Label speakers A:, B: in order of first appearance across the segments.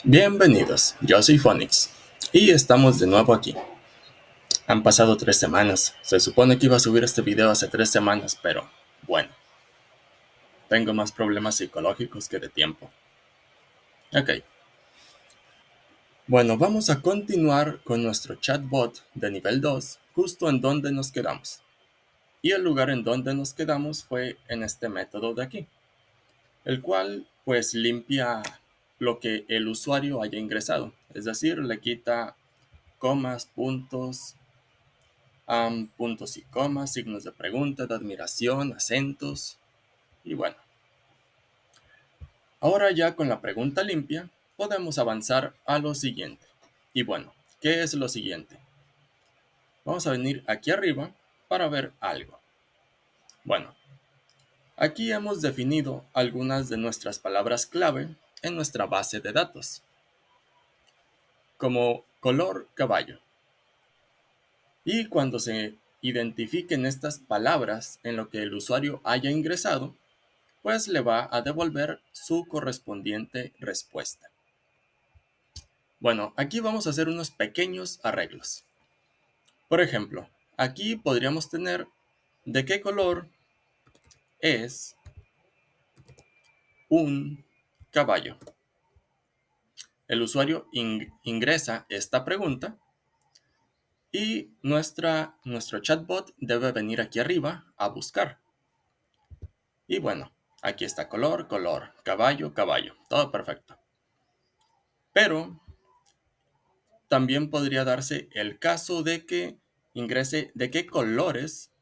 A: Bienvenidos, yo soy Phonix y estamos de nuevo aquí. Han pasado 3 semanas, se supone que iba a subir este video hace 3 semanas, pero bueno, tengo más problemas psicológicos que de tiempo. Ok, bueno, vamos a continuar con nuestro chatbot de nivel 2, justo en donde nos quedamos. Y el lugar en donde nos quedamos fue en este método de aquí, el cual pues limpia lo que el usuario haya ingresado, es decir, le quita comas, puntos, puntos y comas, signos de pregunta, de admiración, acentos. Y bueno, ahora ya con la pregunta limpia, podemos avanzar a lo siguiente. Y bueno, ¿qué es lo siguiente? Vamos a venir aquí arriba para ver algo. Bueno, aquí hemos definido algunas de nuestras palabras clave en nuestra base de datos, como color caballo. Y cuando se identifiquen estas palabras en lo que el usuario haya ingresado, pues le va a devolver su correspondiente respuesta. Bueno, aquí vamos a hacer unos pequeños arreglos. Por ejemplo, aquí podríamos tener de qué color es un caballo. El usuario ingresa esta pregunta y nuestro chatbot debe venir aquí arriba a buscar. Y bueno, aquí está color, color, caballo, caballo, todo perfecto. Pero también podría darse el caso de que ingrese de qué colores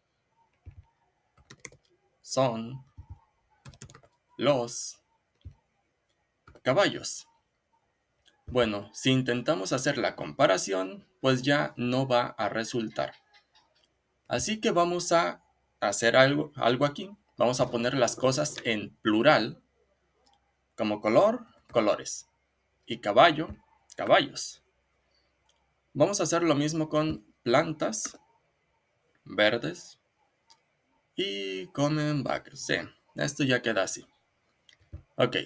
A: son los caballos. Bueno, si intentamos hacer la comparación, pues ya no va a resultar. Así que vamos a hacer algo aquí. Vamos a poner las cosas en plural, como color, colores, y caballo, caballos. Vamos a hacer lo mismo con plantas, verdes, y Comenbakers. Sí, esto ya queda así. Ok,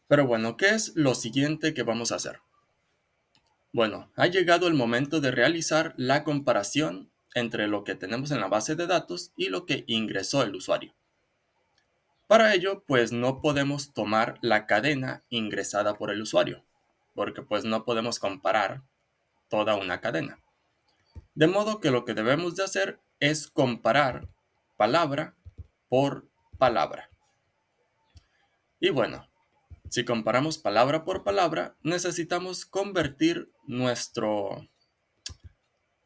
A: pero bueno, ¿qué es lo siguiente que vamos a hacer? Bueno, ha llegado el momento de realizar la comparación entre lo que tenemos en la base de datos y lo que ingresó el usuario. Para ello, pues no podemos tomar la cadena ingresada por el usuario, porque pues no podemos comparar toda una cadena. De modo que lo que debemos de hacer es comparar palabra por palabra. Y bueno, si comparamos palabra por palabra, necesitamos convertir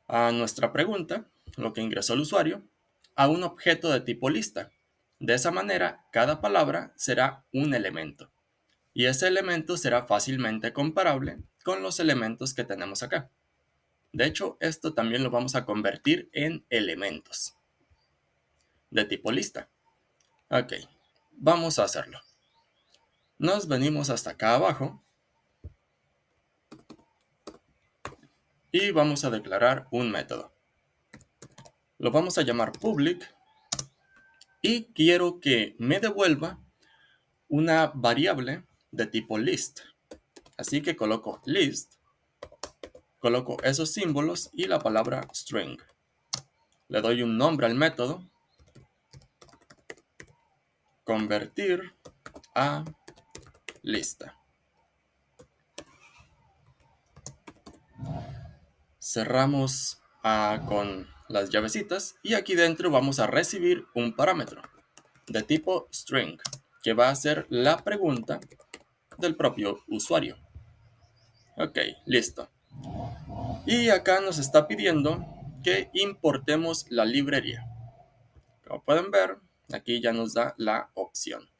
A: a nuestra pregunta, lo que ingresó el usuario, a un objeto de tipo lista. De esa manera, cada palabra será un elemento. Y ese elemento será fácilmente comparable con los elementos que tenemos acá. De hecho, esto también lo vamos a convertir en elementos de tipo lista. Ok, vamos a hacerlo. Nos venimos hasta acá abajo y vamos a declarar un método. Lo vamos a llamar public y quiero que me devuelva una variable de tipo list. Así que coloco list, coloco esos símbolos y la palabra string. Le doy un nombre al método, convertir a lista. Cerramos con las llavecitas y aquí dentro vamos a recibir un parámetro de tipo string que va a ser la pregunta del propio usuario. Ok, listo. Y acá nos está pidiendo que importemos la librería. Como pueden ver, aquí ya nos da la opción.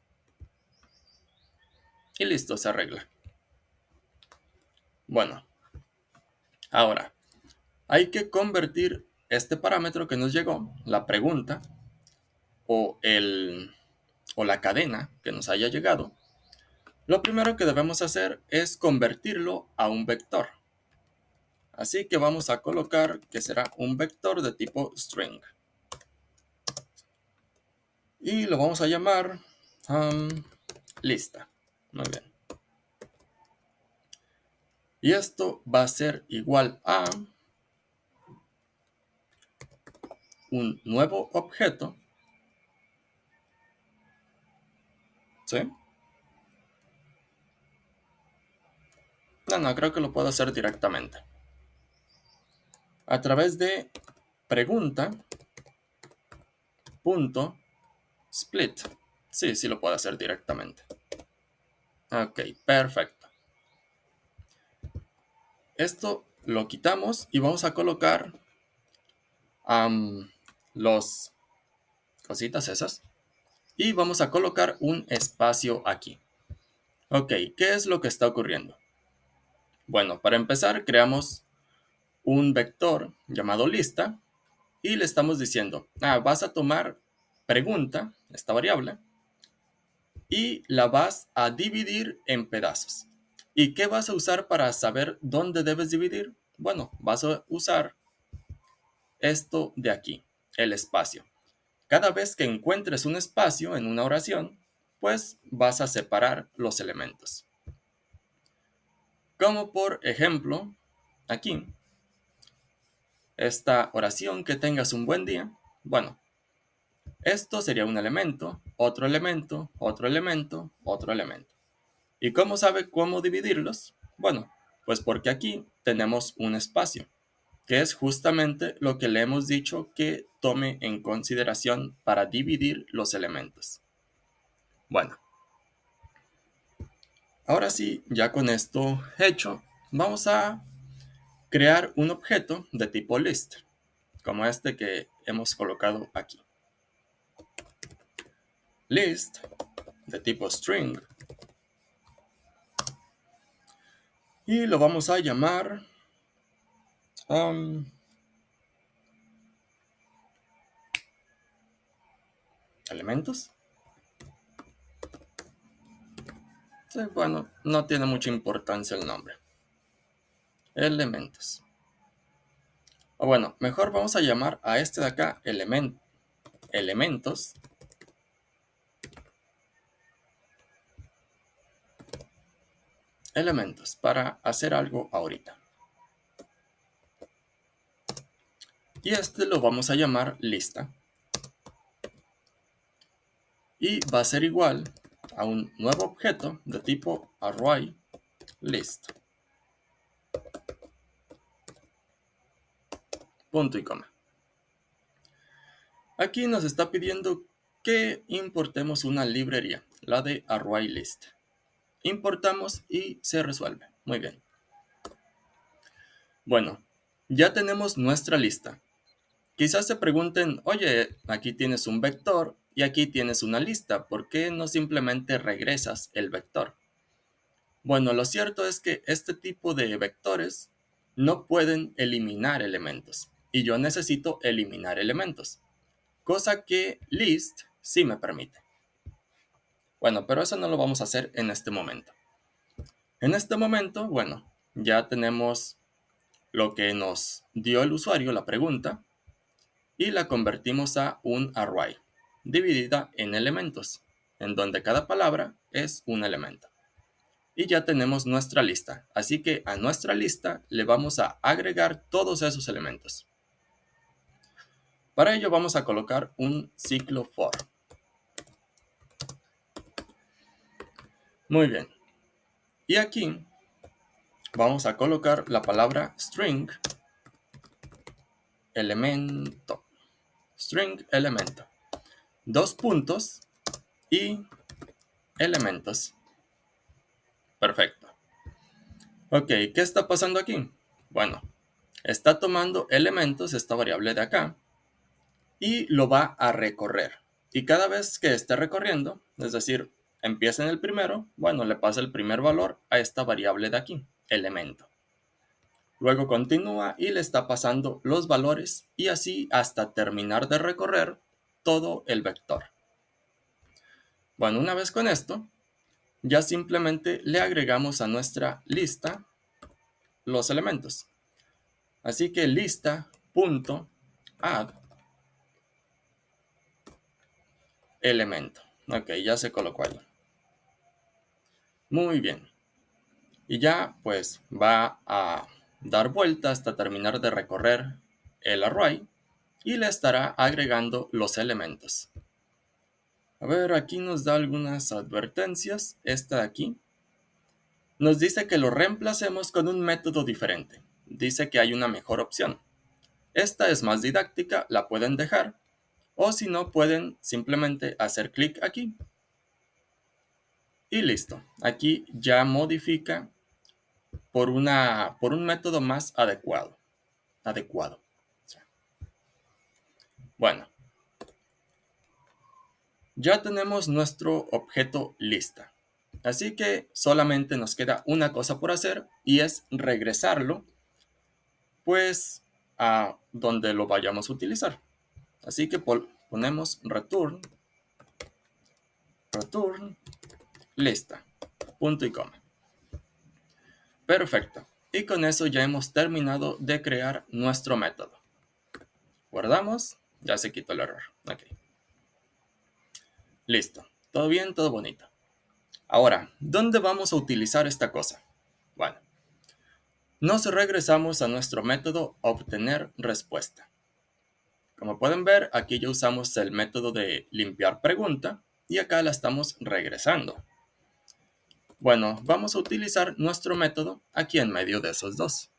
A: Y listo, se arregla. Bueno, ahora hay que convertir este parámetro que nos llegó, la pregunta o, o la cadena que nos haya llegado. Lo primero que debemos hacer es convertirlo a un vector. Así que vamos a colocar que será un vector de tipo string. Y lo vamos a llamar lista. Muy bien. Y esto va a ser igual a un nuevo objeto, ¿sí? No, creo que lo puedo hacer directamente. A través de pregunta.split. Sí, lo puedo hacer directamente. Ok, perfecto. Esto lo quitamos y vamos a colocar los cositas esas. Y vamos a colocar un espacio aquí. Ok, ¿qué es lo que está ocurriendo? Bueno, para empezar creamos un vector llamado lista y le estamos diciendo, vas a tomar pregunta, esta variable, y la vas a dividir en pedazos. ¿Y qué vas a usar para saber dónde debes dividir? Bueno, vas a usar esto de aquí, el espacio. Cada vez que encuentres un espacio en una oración, pues vas a separar los elementos. Como por ejemplo, aquí, esta oración, que tengas un buen día. Bueno, esto sería un elemento, otro elemento, otro elemento, otro elemento. ¿Y cómo sabe cómo dividirlos? Bueno, pues porque aquí tenemos un espacio, que es justamente lo que le hemos dicho que tome en consideración para dividir los elementos. Bueno, ahora sí, ya con esto hecho, vamos a crear un objeto de tipo list, como este que hemos colocado aquí. List de tipo string. Y lo vamos a llamar elementos. Sí, bueno, no tiene mucha importancia el nombre. Elementos. O bueno, mejor vamos a llamar a este de acá elementos. Elementos, para hacer algo ahorita. Y este lo vamos a llamar lista. Y va a ser igual a un nuevo objeto de tipo array list. Punto y coma. Aquí nos está pidiendo que importemos una librería, la de ArrayList. Importamos y se resuelve. Muy bien. Bueno, ya tenemos nuestra lista. Quizás se pregunten, oye, aquí tienes un vector y aquí tienes una lista, ¿por qué no simplemente regresas el vector? Bueno, lo cierto es que este tipo de vectores no pueden eliminar elementos y yo necesito eliminar elementos, cosa que list sí me permite. Bueno, pero eso no lo vamos a hacer en este momento. En este momento, bueno, ya tenemos lo que nos dio el usuario, la pregunta, y la convertimos a un array, dividida en elementos, en donde cada palabra es un elemento. Y ya tenemos nuestra lista, así que a nuestra lista le vamos a agregar todos esos elementos. Para ello vamos a colocar un ciclo for. Muy bien. Y aquí vamos a colocar la palabra string elemento. String elemento. Dos puntos y elementos. Perfecto. Ok, ¿qué está pasando aquí? Bueno, está tomando elementos, esta variable de acá, y lo va a recorrer. Y cada vez que esté recorriendo, es decir, empieza en el primero, bueno, le pasa el primer valor a esta variable de aquí, elemento. Luego continúa y le está pasando los valores y así hasta terminar de recorrer todo el vector. Bueno, una vez con esto, ya simplemente le agregamos a nuestra lista los elementos. Así que lista.add elemento. Ok, ya se colocó ahí. Muy bien. Y ya pues va a dar vuelta hasta terminar de recorrer el array y le estará agregando los elementos. A ver, aquí nos da algunas advertencias. Esta de aquí nos dice que lo reemplacemos con un método diferente. Dice que hay una mejor opción. Esta es más didáctica, la pueden dejar, o si no pueden simplemente hacer clic aquí y listo. Aquí ya modifica por un método más adecuado. Bueno, ya tenemos nuestro objeto lista. Así que solamente nos queda una cosa por hacer y es regresarlo pues a donde lo vayamos a utilizar. Así que ponemos return lista, punto y coma. Perfecto. Y con eso ya hemos terminado de crear nuestro método. Guardamos, ya se quitó el error. Ok. Listo. Todo bien, todo bonito. Ahora, ¿dónde vamos a utilizar esta cosa? Bueno, nos regresamos a nuestro método obtener respuesta. Como pueden ver, aquí ya usamos el método de limpiar pregunta y acá la estamos regresando. Bueno, vamos a utilizar nuestro método aquí en medio de esos dos.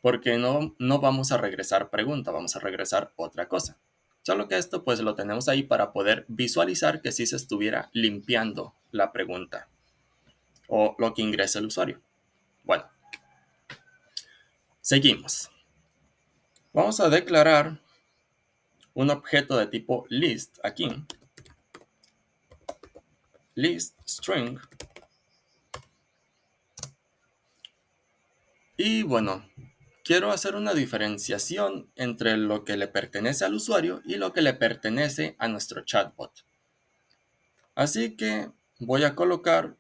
A: Porque no vamos a regresar pregunta, vamos a regresar otra cosa. Solo que esto pues lo tenemos ahí para poder visualizar que sí se estuviera limpiando la pregunta o lo que ingresa el usuario. Bueno, seguimos. Vamos a declarar un objeto de tipo list aquí. List string. Y bueno, quiero hacer una diferenciación entre lo que le pertenece al usuario y lo que le pertenece a nuestro chatbot. Así que voy a colocar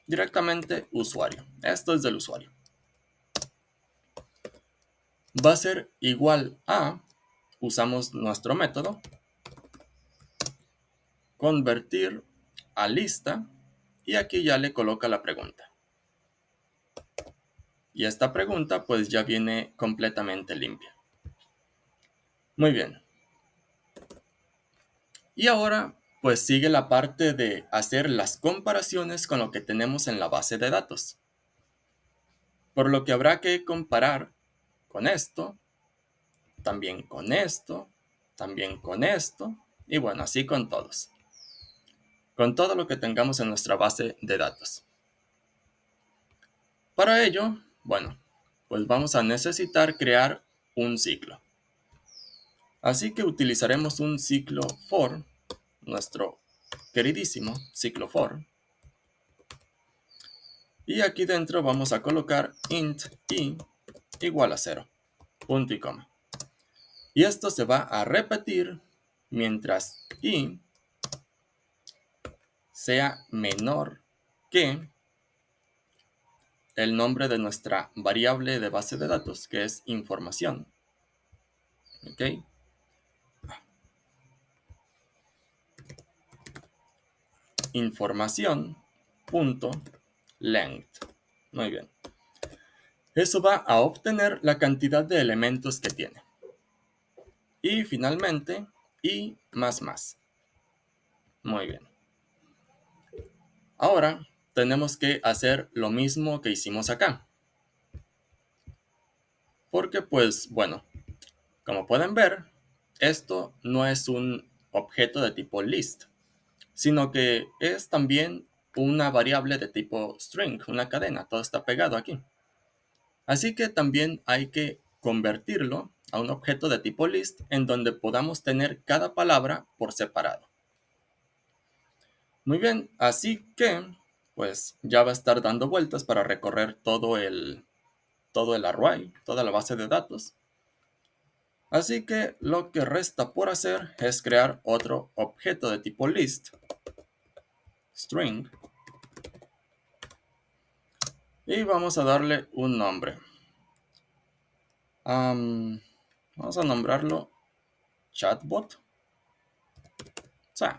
A: directamente usuario. Esto es del usuario. Va a ser igual a, usamos nuestro método, convertir a lista y aquí ya le coloca la pregunta. Y esta pregunta pues ya viene completamente limpia. Muy bien. Y ahora pues sigue la parte de hacer las comparaciones con lo que tenemos en la base de datos. Por lo que habrá que comparar con esto, también con esto, también con esto, y bueno, así con todos. Con todo lo que tengamos en nuestra base de datos. Para ello, bueno, pues vamos a necesitar crear un ciclo. Así que utilizaremos un ciclo for, nuestro queridísimo ciclo for. Y aquí dentro vamos a colocar int i igual a 0, punto y coma. Y esto se va a repetir mientras i sea menor que el nombre de nuestra variable de base de datos, que es información. ¿Ok? Información.length. Muy bien. Eso va a obtener la cantidad de elementos que tiene. Y finalmente, i más más. Muy bien. Ahora tenemos que hacer lo mismo que hicimos acá. Porque pues, bueno, como pueden ver, esto no es un objeto de tipo list, sino que es también una variable de tipo string, una cadena, todo está pegado aquí. Así que también hay que convertirlo a un objeto de tipo list en donde podamos tener cada palabra por separado. Muy bien, así que pues ya va a estar dando vueltas para recorrer todo el array, toda la base de datos. Así que lo que resta por hacer es crear otro objeto de tipo list, string, y vamos a darle un nombre. Vamos a nombrarlo chatbot. O sea,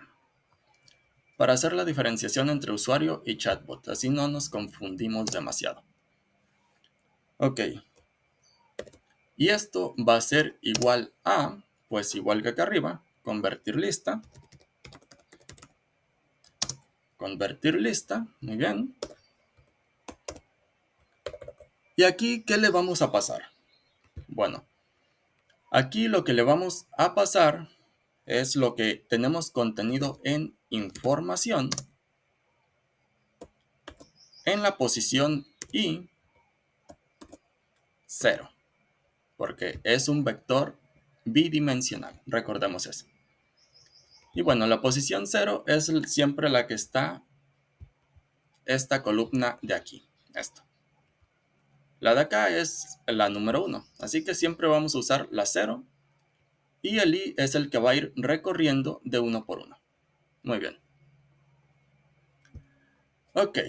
A: para hacer la diferenciación entre usuario y chatbot, así no nos confundimos demasiado. Ok, y esto va a ser igual a, pues igual que acá arriba, convertir lista, muy bien. Y aquí, ¿qué le vamos a pasar? Bueno, aquí lo que le vamos a pasar es lo que tenemos contenido en información en la posición y 0, porque es un vector bidimensional, recordemos eso. Y bueno, la posición 0 es siempre la que está esta columna de aquí, esto. La de acá es la número 1, así que siempre vamos a usar la 0 y el i es el que va a ir recorriendo de uno por uno. Muy bien. Ok,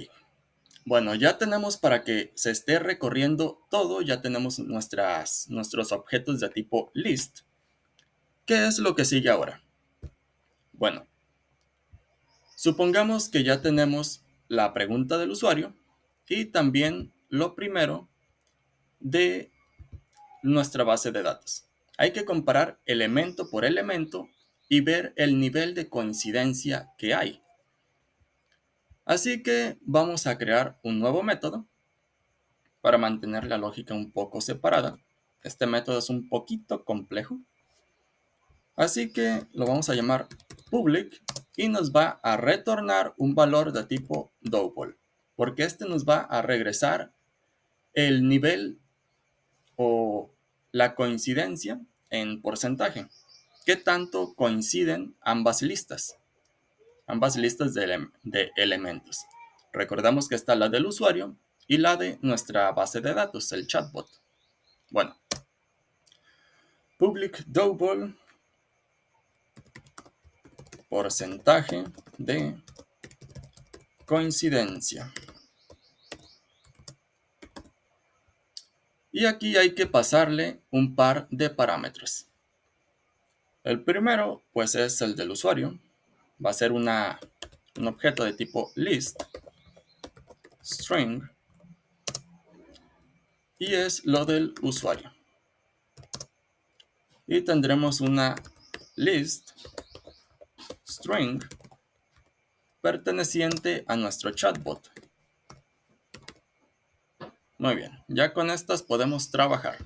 A: bueno, ya tenemos para que se esté recorriendo todo, ya tenemos nuestros objetos de tipo list. ¿Qué es lo que sigue ahora? Bueno, supongamos que ya tenemos la pregunta del usuario y también lo primero de nuestra base de datos. Hay que comparar elemento por elemento y ver el nivel de coincidencia que hay. Así que vamos a crear un nuevo método para mantener la lógica un poco separada. Este método es un poquito complejo. Así que lo vamos a llamar public y nos va a retornar un valor de tipo double, porque este nos va a regresar el nivel o la coincidencia en porcentaje. ¿Qué tanto coinciden ambas listas? Ambas listas de elementos. Recordamos que está la del usuario y la de nuestra base de datos, el chatbot. Bueno, public double porcentaje de coincidencia. Y aquí hay que pasarle un par de parámetros. El primero, pues es el del usuario. Va a ser un objeto de tipo list, string, y es lo del usuario. Y tendremos una list string perteneciente a nuestro chatbot. Muy bien, ya con estas podemos trabajar.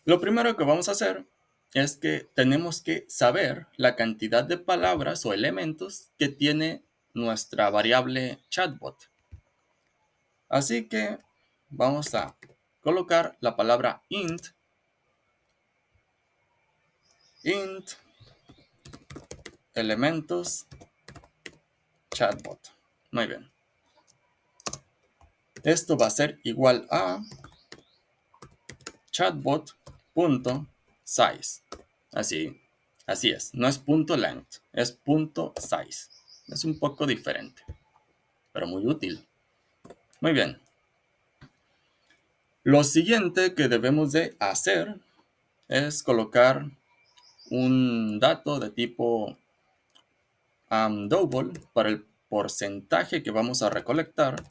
A: Lo primero que vamos a hacer es que tenemos que saber la cantidad de palabras o elementos que tiene nuestra variable chatbot. Así que vamos a colocar la palabra int elementos chatbot. Muy bien. Esto va a ser igual a chatbot.size. Así es. No es .length, es .size. Es un poco diferente, pero muy útil. Muy bien. Lo siguiente que debemos de hacer es colocar un dato de tipo double para el porcentaje que vamos a recolectar.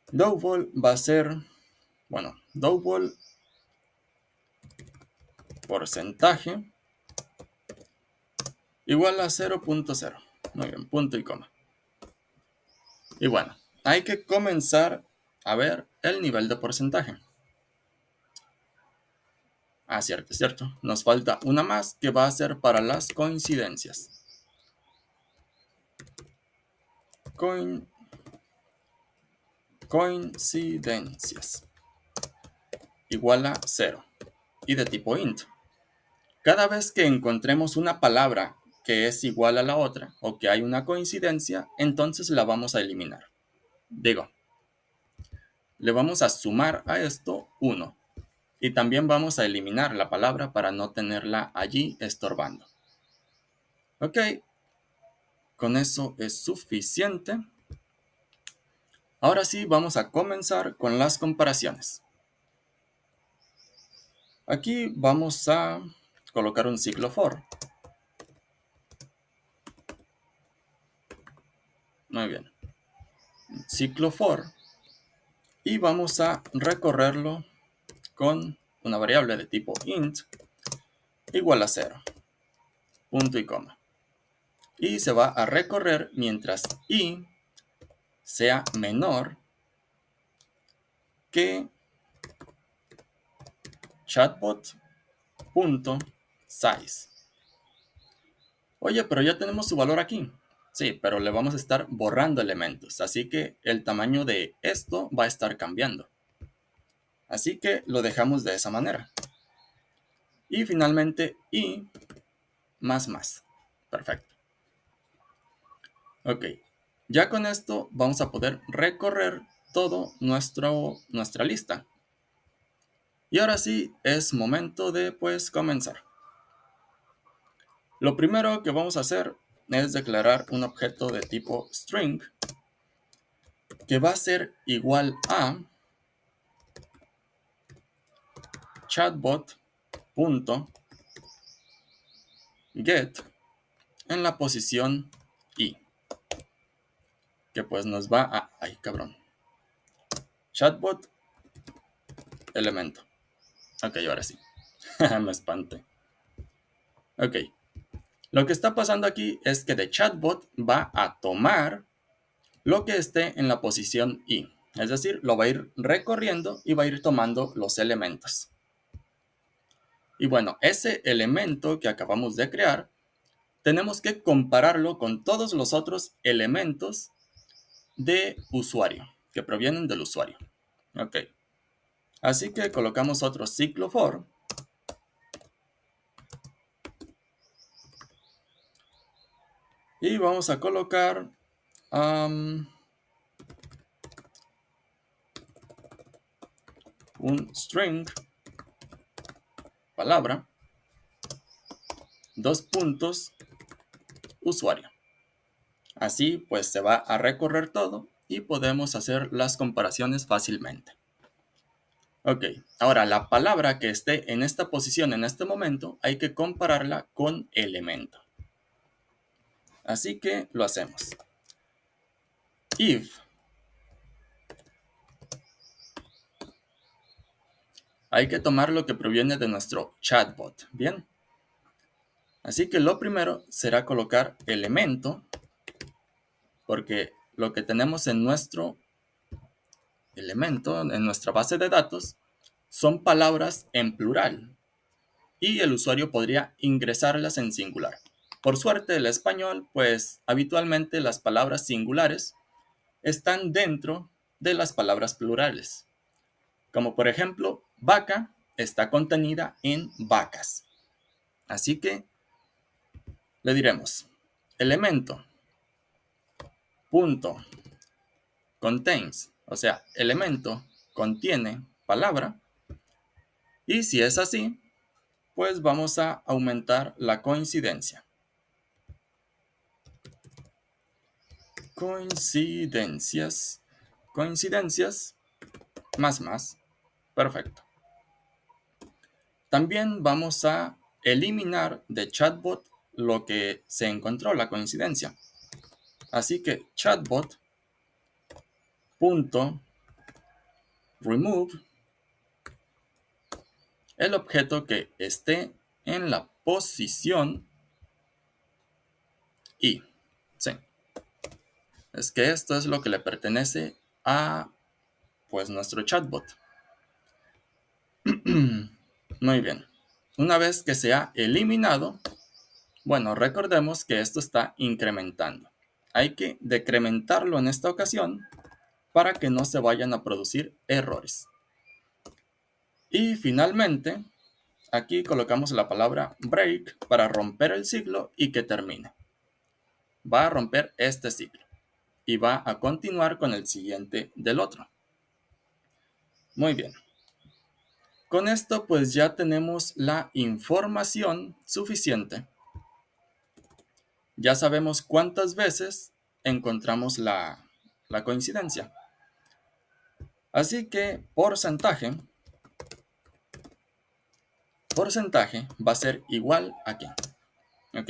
A: Double va a ser, double porcentaje igual a 0.0. Muy bien, punto y coma. Y bueno, hay que comenzar a ver el nivel de porcentaje. Ah, cierto, es cierto. Nos falta una más que va a ser para las coincidencias. Coincidencias. Igual a 0. Y de tipo int. Cada vez que encontremos una palabra que es igual a la otra o que hay una coincidencia, entonces la vamos a eliminar. Digo, le vamos a sumar a esto 1. Y también vamos a eliminar la palabra para no tenerla allí estorbando. Ok, con eso es suficiente. Ahora sí, vamos a comenzar con las comparaciones. Aquí vamos a colocar un ciclo for. Muy bien. Ciclo for. Y vamos a recorrerlo con una variable de tipo int igual a 0. Punto y coma. Y se va a recorrer mientras i sea menor que chatbot.size. Oye, pero ya tenemos su valor aquí. Sí, pero le vamos a estar borrando elementos, así que el tamaño de esto va a estar cambiando. Así que lo dejamos de esa manera. Y finalmente i más. Perfecto. Ok, ya con esto vamos a poder recorrer todo nuestra lista. Y ahora sí, es momento de pues comenzar. Lo primero que vamos a hacer es declarar un objeto de tipo string que va a ser igual a chatbot.get en la posición i, que pues nos va a... ¡Ay, cabrón! Chatbot elemento. Ok, ahora sí. Me espanté. Ok. Lo que está pasando aquí es que de chatbot va a tomar lo que esté en la posición i. Es decir, lo va a ir recorriendo y va a ir tomando los elementos. Y bueno, ese elemento que acabamos de crear, tenemos que compararlo con todos los otros elementos de usuario, que provienen del usuario. Ok. Así que colocamos otro ciclo for. Y vamos a colocar un string, palabra, dos puntos, usuario. Así pues se va a recorrer todo y podemos hacer las comparaciones fácilmente. Ok, ahora la palabra que esté en esta posición en este momento hay que compararla con elemento. Así que lo hacemos. If hay que tomar lo que proviene de nuestro chatbot, ¿bien? Así que lo primero será colocar elemento, porque lo que tenemos en nuestro elemento, en nuestra base de datos, son palabras en plural y el usuario podría ingresarlas en singular. Por suerte, el español, pues habitualmente las palabras singulares están dentro de las palabras plurales. Como por ejemplo, vaca está contenida en vacas. Así que le diremos elemento punto contains, o sea, elemento contiene palabra. Y si es así, pues vamos a aumentar la coincidencia. Coincidencias más. Perfecto. También vamos a eliminar de chatbot lo que se encontró, la coincidencia. Así que chatbot.remove el objeto que esté en la posición i. Sí. Es que esto es lo que le pertenece a pues nuestro chatbot. Muy bien. Una vez que se ha eliminado, bueno, recordemos que esto está incrementando. Hay que decrementarlo en esta ocasión para que no se vayan a producir errores. Y finalmente, aquí colocamos la palabra break para romper el ciclo y que termine. Va a romper este ciclo y va a continuar con el siguiente del otro. Muy bien. Con esto pues ya tenemos la información suficiente. Ya sabemos cuántas veces encontramos la coincidencia. Así que porcentaje va a ser igual a ¿qué? Ok.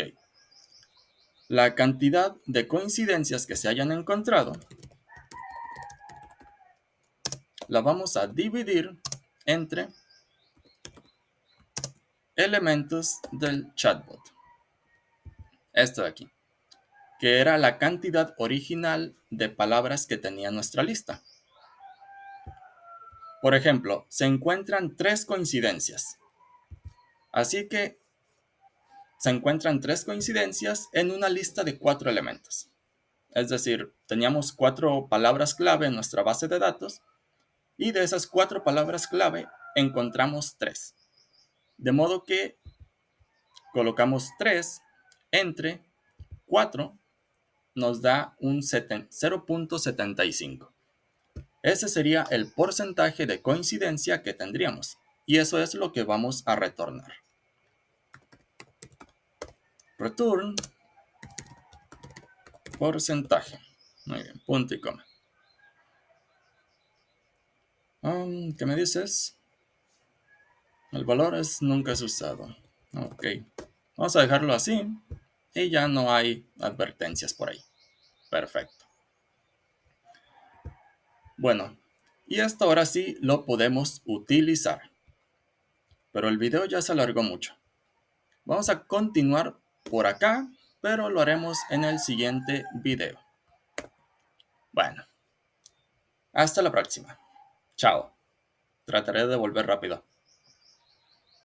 A: La cantidad de coincidencias que se hayan encontrado la vamos a dividir entre elementos del chatbot. Esto de aquí, que era la cantidad original de palabras que tenía nuestra lista. Por ejemplo, se encuentran 3 coincidencias. Así que se encuentran 3 coincidencias en una lista de 4 elementos. Es decir, teníamos 4 palabras clave en nuestra base de datos y de esas 4 palabras clave encontramos 3. De modo que colocamos 3 entre 4, nos da un 0.75. Ese sería el porcentaje de coincidencia que tendríamos. Y eso es lo que vamos a retornar. Return porcentaje. Muy bien, punto y coma. ¿Qué me dices? El valor nunca es usado. Ok. Vamos a dejarlo así. Y ya no hay advertencias por ahí. Perfecto. Bueno, y esto ahora sí lo podemos utilizar. Pero el video ya se alargó mucho. Vamos a continuar por acá, pero lo haremos en el siguiente video. Bueno, hasta la próxima. Chao. Trataré de volver rápido.